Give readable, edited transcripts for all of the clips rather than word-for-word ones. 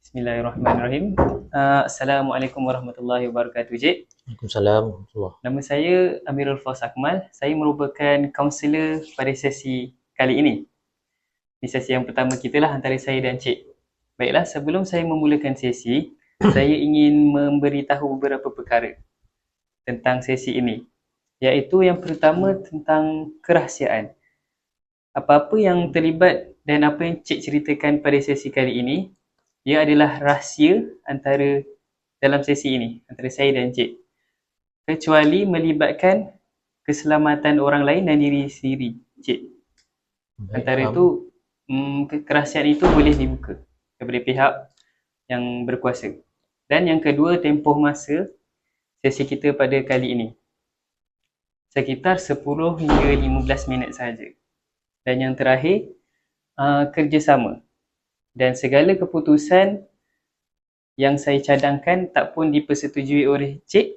Bismillahirrahmanirrahim. Assalamualaikum warahmatullahi wabarakatuh, Cik. Waalaikumsalam warahmatullahi. Nama saya Amirul Faus Akmal. Saya merupakan kaunselor pada sesi kali ini. Ini sesi yang pertama kita lah antara saya dan Cik. Baiklah, sebelum saya memulakan sesi, saya ingin memberitahu beberapa perkara tentang sesi ini. Iaitu yang pertama tentang kerahsiaan. Apa-apa yang terlibat dan apa yang Cik ceritakan pada sesi kali ini, ia adalah rahsia antara dalam sesi ini, antara saya dan Cik. Kecuali melibatkan keselamatan orang lain dan diri sendiri, Cik. Antara itu, kerahsiaan itu boleh dibuka daripada pihak yang berkuasa. Dan yang kedua, tempoh masa sesi kita pada kali ini. Sekitar 10 hingga 15 minit sahaja. Dan yang terakhir, kerjasama. Dan segala keputusan yang saya cadangkan tak pun dipersetujui oleh Cik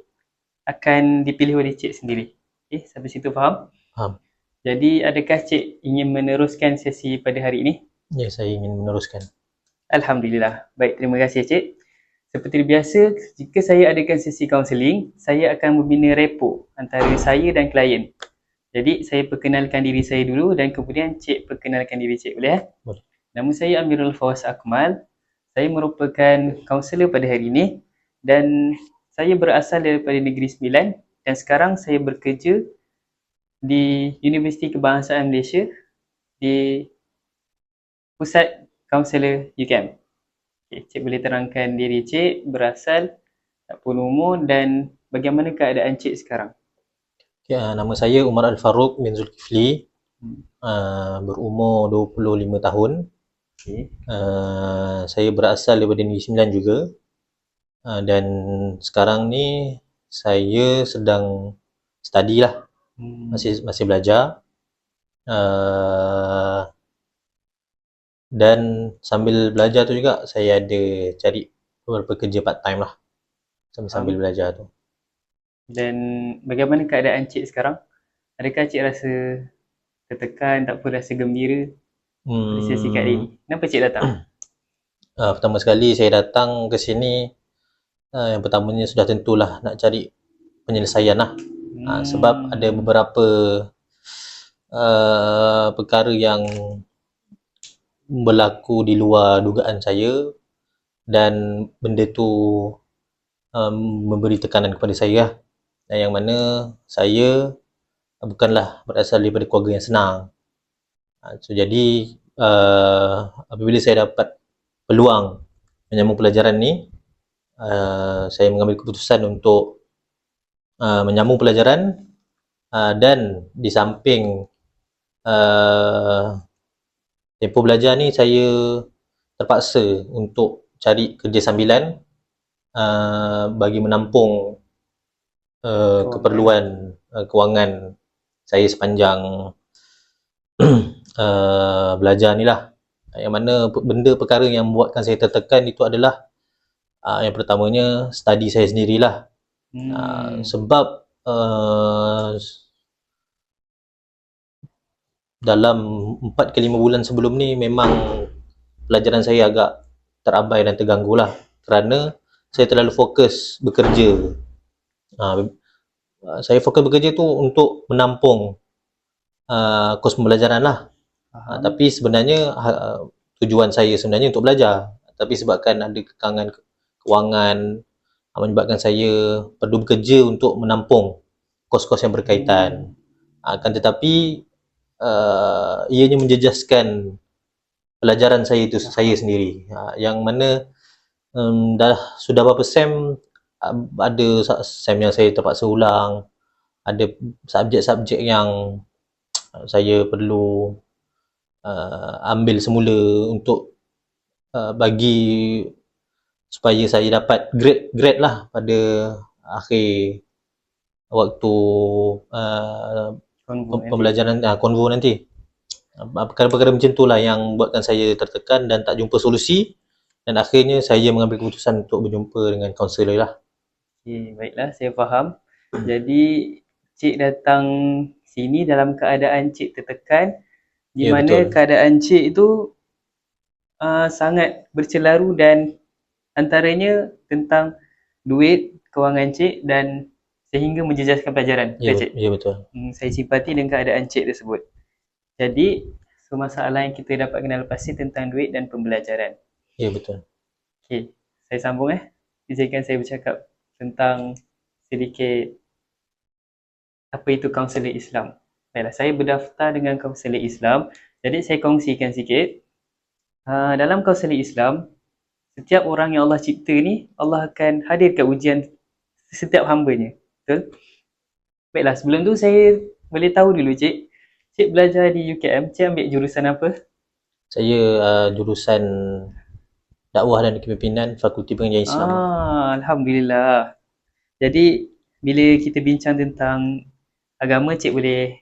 akan dipilih oleh Cik sendiri. Okay, sampai situ faham? Faham. Jadi adakah Cik ingin meneruskan sesi pada hari ini? Ya, saya ingin meneruskan. Alhamdulillah. Baik, terima kasih Cik. Seperti biasa, jika saya adakan sesi kaunseling, saya akan membina rapport antara saya dan klien. Jadi saya perkenalkan diri saya dulu dan kemudian Cik perkenalkan diri Cik, boleh? Boleh. Nama saya Amirul Faus Akmal. Saya merupakan kaunselor pada hari ini dan saya berasal daripada Negeri Sembilan dan sekarang saya bekerja di Universiti Kebangsaan Malaysia di Pusat Kaunselor UKM. Okay, Cik boleh terangkan diri Cik, berasal, tak pun umur dan bagaimana keadaan Cik sekarang? Ya, nama saya Umar Al-Faruq bin Zulkifli. Berumur 25 tahun. Okay. Saya berasal daripada Negeri Sembilan juga. Dan sekarang ni saya sedang study lah. Masih belajar. Dan sambil belajar tu juga saya ada cari beberapa kerja part time lah sambil belajar tu. Dan bagaimana keadaan Cik sekarang? Adakah Cik rasa tertekan, tak pun rasa gembira di sesi kali ini? Kenapa Cik datang? Pertama sekali saya datang ke sini, yang pertamanya sudah tentulah nak cari penyelesaian lah. Sebab ada beberapa perkara yang berlaku di luar dugaan saya dan benda tu memberi tekanan kepada saya, dan yang mana saya bukanlah berasal daripada keluarga yang senang. So jadi apabila saya dapat peluang menyambung pelajaran ni, saya mengambil keputusan untuk menyambung pelajaran, dan di samping tempoh belajar ni saya terpaksa untuk cari kerja sambilan bagi menampung keperluan kewangan saya sepanjang belajar ni lah. Yang mana benda perkara yang membuatkan saya tertekan itu adalah yang pertamanya study saya sendirilah. Sebab dalam 4 ke 5 bulan sebelum ni memang pelajaran saya agak terabai dan terganggu lah, kerana saya terlalu fokus bekerja. Saya fokus bekerja tu untuk menampung kos pembelajaran lah. Tapi sebenarnya tujuan saya sebenarnya untuk belajar, tapi sebabkan ada kekangan kewangan menyebabkan saya perlu bekerja untuk menampung kos-kos yang berkaitan. Akan tetapi ianya menjejaskan pelajaran saya itu saya sendiri, yang mana sudah berapa sem ada sem yang saya terpaksa ulang, ada subjek-subjek yang saya perlu ambil semula untuk bagi supaya saya dapat grade lah pada akhir waktu pembelajaran konvo nanti. Perkara-perkara macam tu lah yang buatkan saya tertekan dan tak jumpa solusi, dan akhirnya saya mengambil keputusan untuk berjumpa dengan kaunselor lah. Okay, baiklah, saya faham. Jadi Cik datang sini dalam keadaan Cik tertekan, di mana betul. Keadaan Cik itu sangat bercelaru dan antaranya tentang duit, kewangan cik dan sehingga menjejaskan pelajaran. Ya, Betul cik? ya betul. Saya simpati dengan keadaan cik tersebut. Jadi, masalah yang kita dapat kenal lepas ni tentang duit dan pembelajaran. Ya betul. Okey, saya sambung Izinkan saya bercakap tentang sedikit apa itu kaunselor Islam. Baiklah, saya berdaftar dengan kaunselor Islam. Jadi saya kongsikan sikit. Dalam kaunselor Islam, setiap orang yang Allah cipta ni, Allah akan hadirkan ujian setiap hambanya. Betul? Baiklah, sebelum tu saya boleh tahu dulu cik. Cik belajar di UKM, cik ambil jurusan apa? Saya jurusan dakwah dan kepimpinan Fakulti Pengajian Islam. Alhamdulillah. Jadi, bila kita bincang tentang agama, cik boleh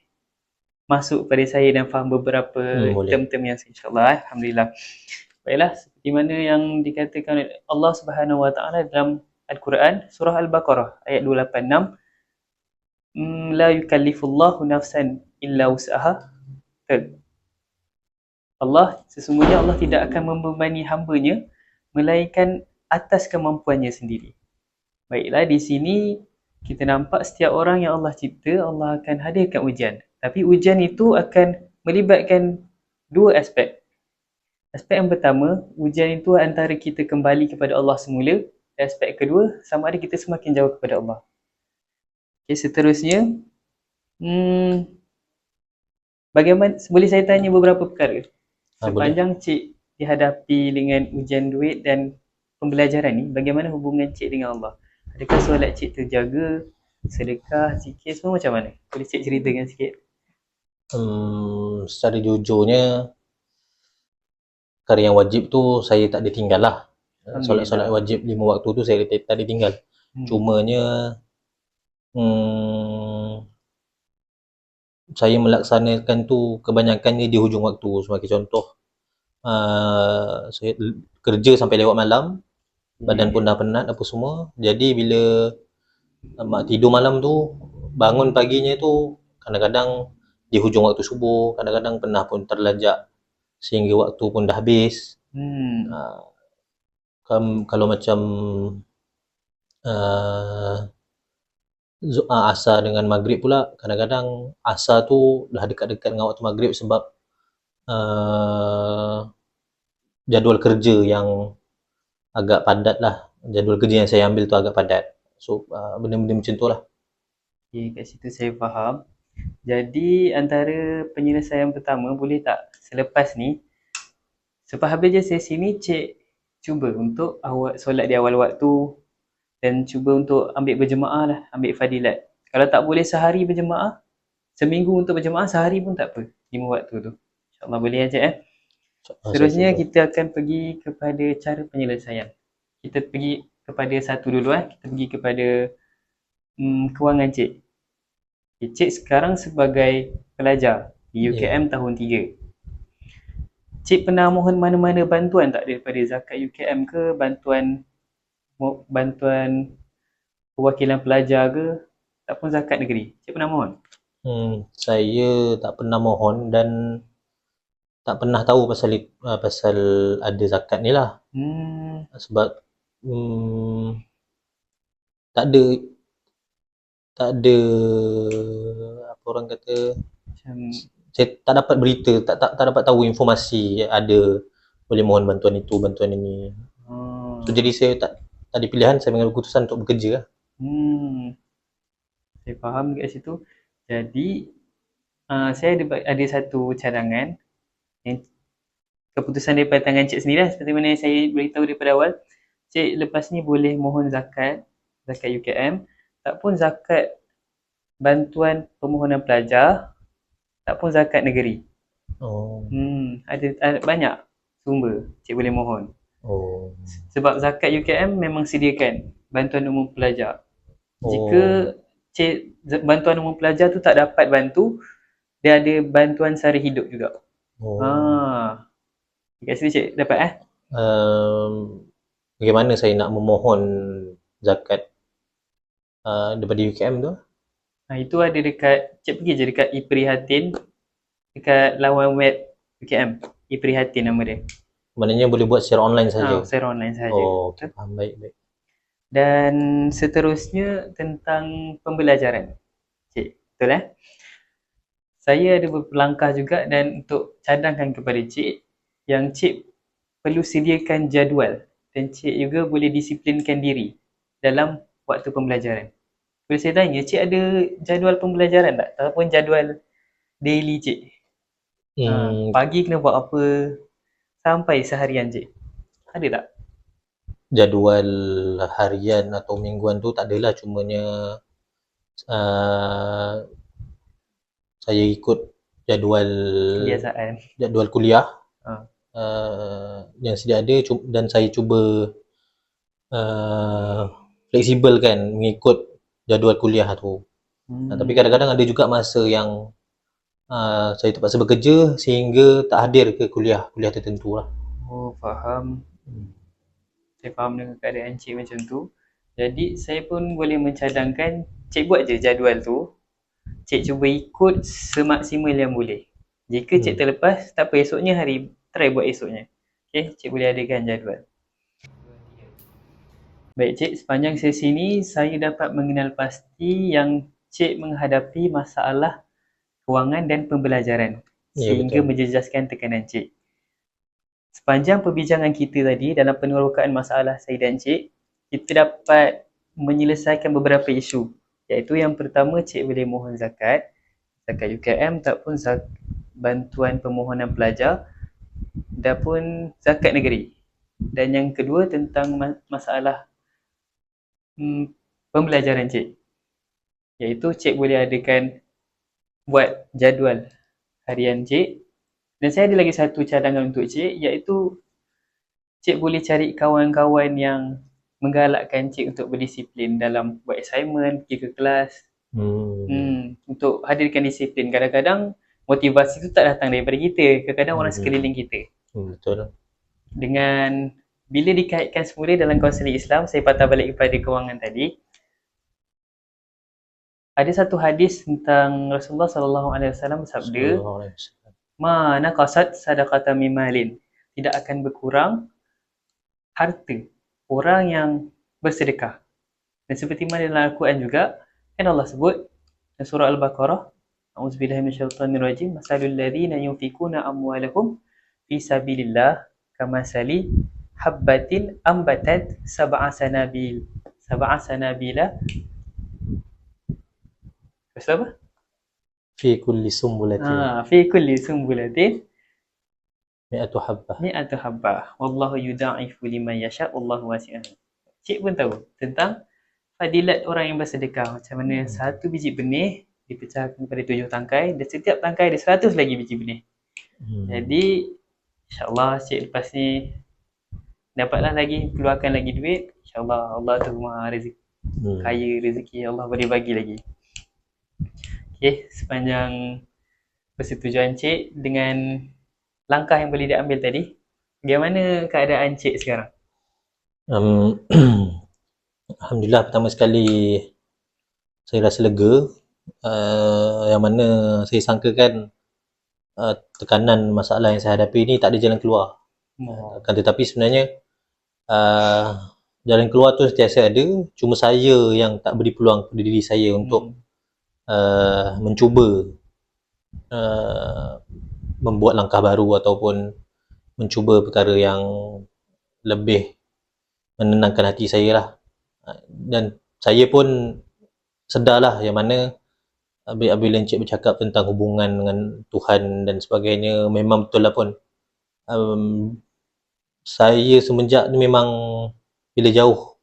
masuk pada saya dan faham beberapa Boleh. term-term yang insyaAllah. Alhamdulillah. Baiklah, seperti mana yang dikatakan oleh Allah Subhanahu Wa Taala dalam Al-Quran, surah Al-Baqarah ayat 286. La yukallifullahu nafsan illa wus'aha. Sesungguhnya Allah tidak akan membebani hambanya melainkan atas kemampuannya sendiri. Baiklah, di sini kita nampak setiap orang yang Allah cipta, Allah akan hadirkan ujian. Tapi ujian itu akan melibatkan dua aspek. Aspek yang pertama, ujian itu antara kita kembali kepada Allah semula. Dan aspek kedua, sama ada kita semakin jauh kepada Allah. Okay, seterusnya, bagaimana, boleh saya tanya beberapa perkara? Sepanjang cik dihadapi dengan ujian duit dan pembelajaran ni, bagaimana hubungan cik dengan Allah? Adakah solat cik terjaga, sedekah, zikir, semua macam mana? Boleh cik ceritakan sikit? Secara jujurnya, perkara yang wajib tu saya tak ditinggal lah. Solat-solat wajib 5 waktu tu saya tak ditinggal. Cumanya saya melaksanakan tu kebanyakannya di hujung waktu. Sebagai contoh, saya kerja sampai lewat malam, badan pun dah penat apa semua. Jadi bila tidur malam tu, bangun paginya tu kadang-kadang di hujung waktu subuh, kadang-kadang pernah pun terlajak sehingga waktu pun dah habis. Kalau macam asar dengan maghrib pula, kadang-kadang asar tu dah dekat-dekat dengan waktu maghrib sebab jadual kerja yang agak padat lah. Jadual kerja yang saya ambil tu agak padat. So, benda-benda macam tu lah. Okay, kat situ saya faham. Jadi, antara penyelesaian pertama, boleh tak selepas ni, selepas habis je sesi ni, cik cuba untuk solat di awal waktu dan cuba untuk ambil berjemaah lah, ambil fadilat. Kalau tak boleh sehari berjemaah, seminggu untuk berjemaah, sehari pun tak apa, 5 waktu tu. InsyaAllah boleh cik. Seterusnya kita akan pergi kepada cara penyelesaian. Kita pergi kepada satu dulu kita pergi kepada kewangan cik. Cik sekarang sebagai pelajar di UKM tahun 3. Cik pernah mohon mana-mana bantuan tak daripada zakat UKM ke, bantuan perwakilan pelajar ke, ataupun zakat negeri? Cik pernah mohon? Saya tak pernah mohon dan tak pernah tahu pasal ada zakat ni lah. Sebab tak ada apa orang kata, saya tak dapat berita, tak dapat tahu informasi ada boleh mohon bantuan itu, bantuan ini. So jadi saya tak ada pilihan, saya mengambil keputusan untuk bekerja lah. Saya faham dekat situ. Jadi saya ada satu cadangan yang keputusan daripada tangan cik sendiri lah. Seperti mana saya beritahu daripada awal, cik lepas ni boleh mohon zakat UKM, ataupun zakat bantuan permohonan pelajar, ataupun zakat negeri. Ada banyak sumber cik boleh mohon. Sebab zakat UKM memang sediakan bantuan umum pelajar. Jika cik bantuan umum pelajar tu tak dapat bantu, dia ada bantuan sara hidup juga. Dekat situ cik dapat bagaimana saya nak memohon zakat daripada UKM tu? Itu ada dekat, cik pergi je dekat iPrihatin, dekat lawan web UKM, iPrihatin nama dia. Maknanya boleh buat secara online saja. Secara online saja. Oh, okay, faham. Baik. Dan seterusnya tentang pembelajaran, Cik. Betul Saya ada beberapa langkah juga, dan untuk cadangkan kepada Cik, yang Cik perlu sediakan jadual, dan Cik juga boleh disiplinkan diri dalam waktu pembelajaran. Boleh saya tanya, Cik ada jadual pembelajaran tak? Ataupun jadual daily Cik? Pagi kena buat apa sampai seharian Cik? Ada tak? Jadual harian atau mingguan tu tak adalah, cumanya saya ikut jadual kuliah yang sedia ada, dan saya cuba fleksibel kan mengikut jadual kuliah tu. Tapi kadang-kadang ada juga masa yang saya terpaksa bekerja sehingga tak hadir ke kuliah tertentu lah. Oh, faham. Saya faham dengan keadaan Cik macam tu. Jadi saya pun boleh mencadangkan Cik buat je jadual tu, Cik cuba ikut semaksimal yang boleh. Jika Cik terlepas, tak apa, esoknya hari try buat esoknya. Okay, Cik boleh adakan jadual. Baik Cik, sepanjang sesi ini saya dapat mengenal pasti yang Cik menghadapi masalah kewangan dan pembelajaran, sehingga menjejaskan tekanan Cik. Sepanjang perbincangan kita tadi dalam penerokaan masalah saya dan Cik, kita dapat menyelesaikan beberapa isu, iaitu yang pertama, Cik boleh mohon zakat UKM ataupun bantuan permohonan pelajar, dan pun zakat negeri. Dan yang kedua tentang masalah pembelajaran Cik, iaitu Cik boleh adakan buat jadual harian Cik. Dan saya ada lagi satu cadangan untuk Cik, iaitu Cik boleh cari kawan-kawan yang menggalakkan Cik untuk berdisiplin dalam buat assignment, pergi ke kelas. Untuk hadirkan disiplin. Kadang-kadang motivasi itu tak datang daripada kita, kadang-kadang orang sekeliling kita. Betul. Dengan bila dikaitkan semula dalam kaunseling Islam, saya patah balik kepada kewangan tadi. Ada satu hadis tentang Rasulullah SAW bersabda, "Ma naqasat sadaqatan min malin." Tidak akan berkurang harta orang yang bersedekah. Dan seperti mana dalam Al-Quran juga, kan Allah sebut dalam surah Al-Baqarah, A'udzubillahi minasyaitonirrajim, "Masalul ladzina yunfikuna amwalahum fi sabilillah kamasali habbatin ambatat sab'a sanabila." Terus apa? Fi kulli sumbulatin mi'atu habbah. Wallahu yudha'ifu liman yasha' wallahu wasi'un. Cik pun tahu tentang fadilat orang yang bersedekah, macam mana satu biji benih dipecahkan kepada 7 tangkai, dan setiap tangkai ada 100 lagi biji benih. Jadi insyaAllah Cik lepas ni dapatlah lagi, keluarkan lagi duit, insyaAllah Allah tu maha rezeki, kaya rezeki, Allah boleh bagi lagi. Okay, sepanjang persetujuan Cik dengan langkah yang boleh diambil tadi, bagaimana keadaan Cik sekarang? Alhamdulillah, pertama sekali saya rasa lega, yang mana saya sangkakan tekanan masalah yang saya hadapi ni tak ada jalan keluar. Tetapi sebenarnya jalan keluar tu sentiasa ada, cuma saya yang tak beri peluang kepada diri saya untuk mencuba membuat langkah baru ataupun mencuba perkara yang lebih menenangkan hati saya lah. Dan saya pun sedarlah yang mana bila Encik bercakap tentang hubungan dengan Tuhan dan sebagainya, memang betul lah pun. Saya semenjak ni memang bila jauh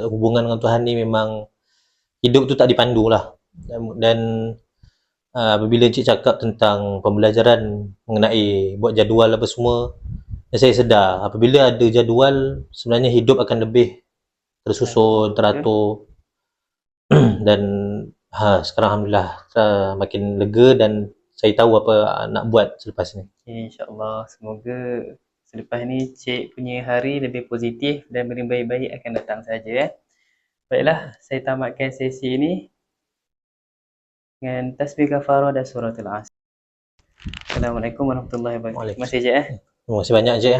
hubungan dengan Tuhan ni, memang hidup tu tak dipandu lah. Dan apabila Encik cakap tentang pembelajaran mengenai buat jadual apa semua, saya sedar apabila ada jadual, sebenarnya hidup akan lebih tersusun, teratur. Dan sekarang Alhamdulillah makin lega dan saya tahu apa nak buat selepas ni. InsyaAllah, semoga selepas ni Cik punya hari lebih positif dan benda baik-baik akan datang saja. Baiklah, saya tamatkan sesi ini dengan tasbih kafarah dan suratul Asr. Assalamualaikum warahmatullahi wabarakatuh. Terima kasih Cik. Terima kasih banyak Cik.